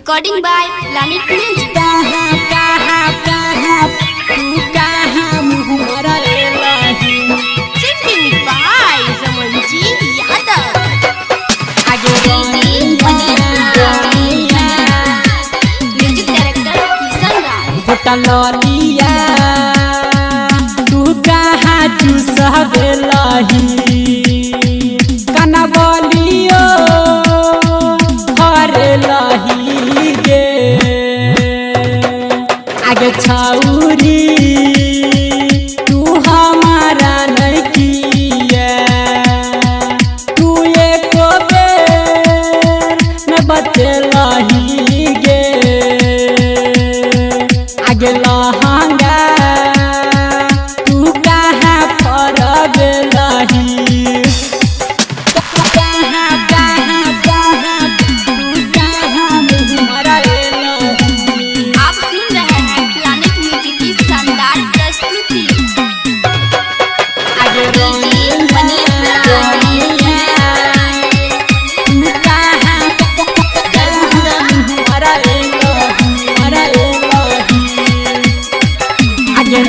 Recording by Planet Music. Singing by Ramanji Yadav. Music director Kisan Raj. तू कहाँ चूसबेलही कनबलियो हरेलही गे आगे छौरी तू हमारा नहीं किए तू एको बेर न बतेलही गे आगे लहंगा आप सुन रहे हैं Planet Music की शानदार प्रस्तुति।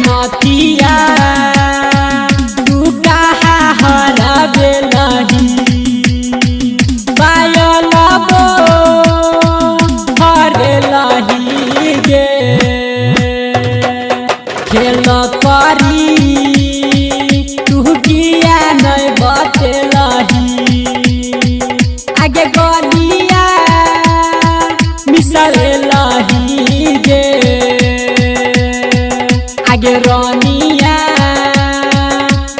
नतिया तू कहाँ हरबेलही पायलबो हरेलही गे खेल करी तू किया नहीं बतेलही आगे गलिया मिसलेलही गे आगे रानिया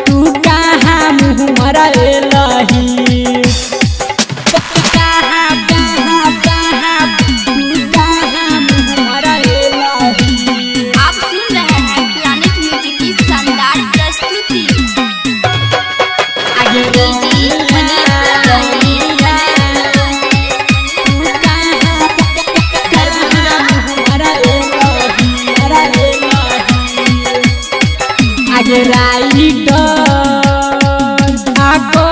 तू कहाँ मुँह मरलही आप सुन रहे हैं Planet Music की शानदार प्रस्तुति। आगे राइटर आको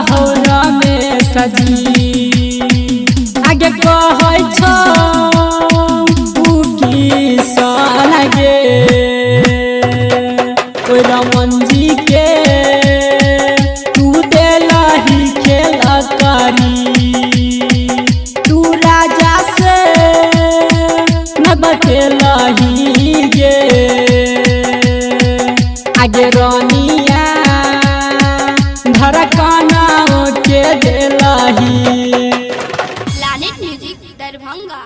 होरा में सजी आगे कहै छौ की सन गे ओइ रमनजी के तू देलही खेल करी तू राजा से न बतेलही गे आगे रानिया धड़कना के देलही। Planet Music Darbhanga.